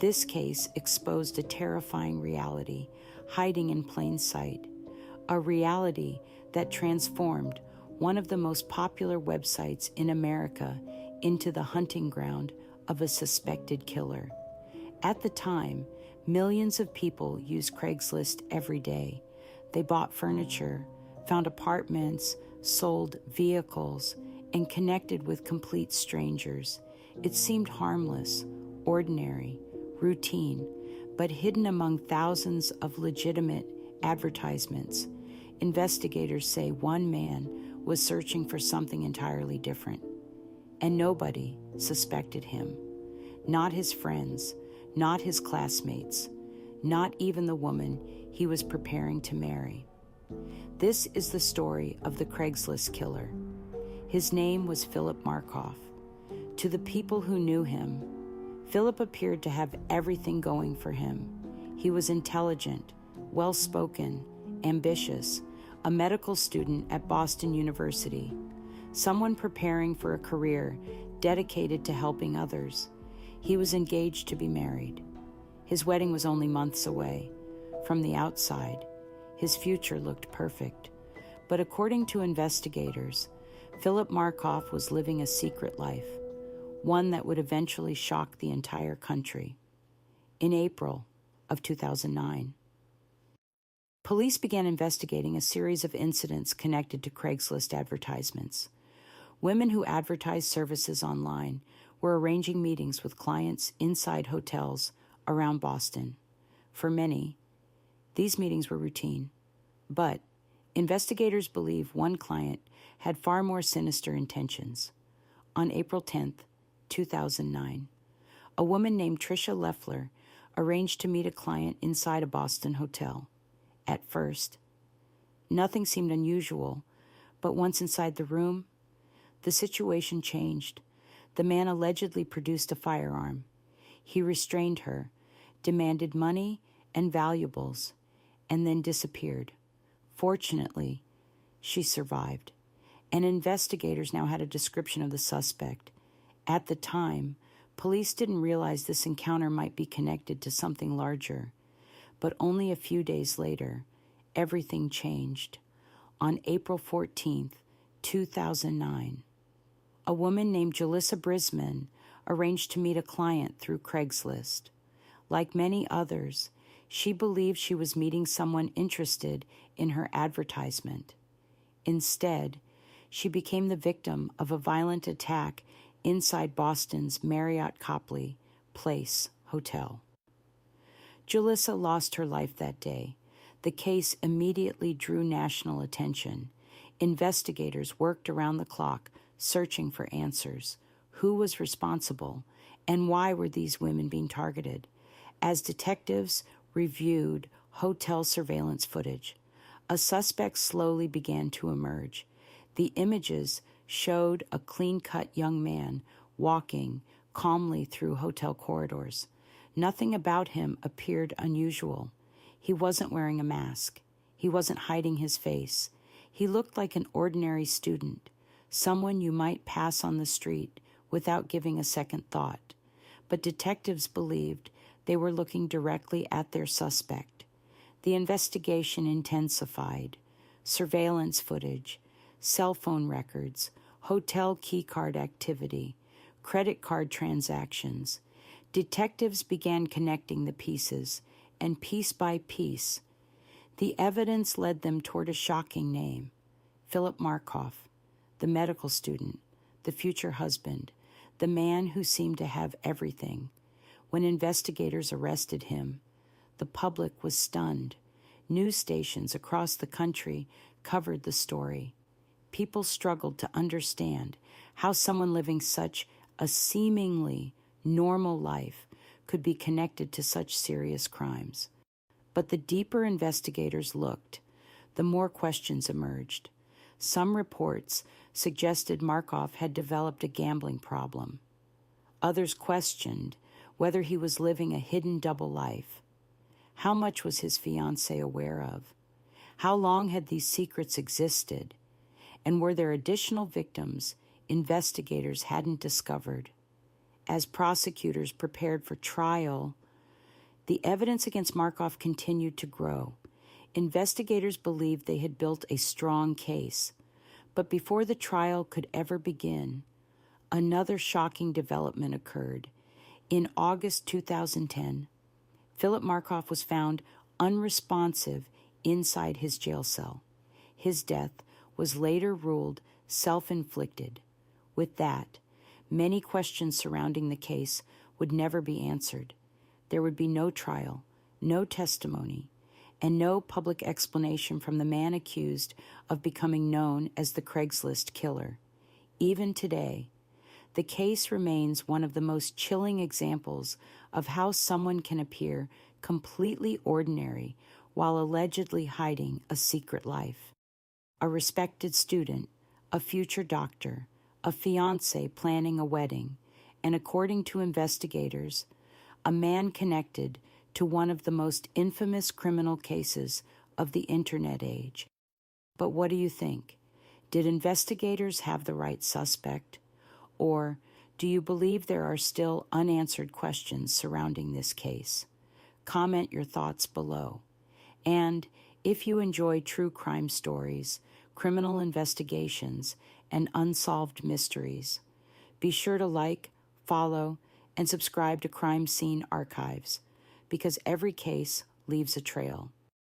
This case exposed a terrifying reality hiding in plain sight, a reality that transformed one of the most popular websites in America into the hunting ground of a suspected killer. At the time, millions of people used Craigslist every day. They bought furniture, found apartments, sold vehicles, and connected with complete strangers. It seemed harmless, ordinary, routine, but hidden among thousands of legitimate advertisements. Investigators say one man was searching for something entirely different, and nobody suspected him. Not his friends, not his classmates, not even the woman he was preparing to marry. This is the story of the Craigslist Killer. His name was Philip Markoff. To the people who knew him, Philip appeared to have everything going for him. He was intelligent, well-spoken, ambitious, a medical student at Boston University, someone preparing for a career dedicated to helping others. He was engaged to be married. His wedding was only months away. From the outside, his future looked perfect. But according to investigators, Philip Markoff was living a secret life, one that would eventually shock the entire country. In April of 2009, police began investigating a series of incidents connected to Craigslist advertisements. Women who advertised services online were arranging meetings with clients inside hotels around Boston. For many, these meetings were routine, but investigators believe one client had far more sinister intentions. On April 10th, 2009, a woman named Tricia Leffler arranged to meet a client inside a Boston hotel. At first, nothing seemed unusual, but once inside the room, the situation changed. The man allegedly produced a firearm. He restrained her, demanded money and valuables, and then disappeared. Fortunately, she survived, and investigators now had a description of the suspect. At the time, police didn't realize this encounter might be connected to something larger, but only a few days later, everything changed. On April 14th, 2009, a woman named Julissa Brisman arranged to meet a client through Craigslist. Like many others, she believed she was meeting someone interested in her advertisement. Instead, she became the victim of a violent attack inside Boston's Marriott Copley Place Hotel. Julissa lost her life that day. The case immediately drew national attention. Investigators worked around the clock, searching for answers. Who was responsible, and why were these women being targeted? As detectives reviewed hotel surveillance footage, a suspect slowly began to emerge. The images showed a clean-cut young man walking calmly through hotel corridors. Nothing about him appeared unusual. He wasn't wearing a mask. He wasn't hiding his face. He looked like an ordinary student, someone you might pass on the street without giving a second thought. But detectives believed they were looking directly at their suspect. The investigation intensified. Surveillance footage, cell phone records, hotel keycard activity, credit card transactions. Detectives began connecting the pieces, and piece by piece, the evidence led them toward a shocking name: Philip Markoff, the medical student, the future husband, the man who seemed to have everything. When investigators arrested him, the public was stunned. News stations across the country covered the story. People struggled to understand how someone living such a seemingly normal life could be connected to such serious crimes. But the deeper investigators looked, the more questions emerged. Some reports suggested Markoff had developed a gambling problem. Others questioned whether he was living a hidden double life. How much was his fiancée aware of? How long had these secrets existed? And were there additional victims investigators hadn't discovered? As prosecutors prepared for trial, The evidence against Markoff continued to grow. Investigators believed they had built a strong case. But before the trial could ever begin, another shocking development occurred. In August 2010, Philip Markoff was found unresponsive inside his jail cell. His death was later ruled self-inflicted. With that, many questions surrounding the case would never be answered. There would be no trial, no testimony, and no public explanation from the man accused of becoming known as the Craigslist Killer. Even today, the case remains one of the most chilling examples of how someone can appear completely ordinary while allegedly hiding a secret life. A respected student, a future doctor, a fiancé planning a wedding, and according to investigators, a man connected to one of the most infamous criminal cases of the internet age. But what do you think? Did investigators have the right suspect? Or do you believe there are still unanswered questions surrounding this case? Comment your thoughts below. And if you enjoy true crime stories, criminal investigations, and unsolved mysteries, be sure to like, follow, and subscribe to Crime Scene Archives, because every case leaves a trail.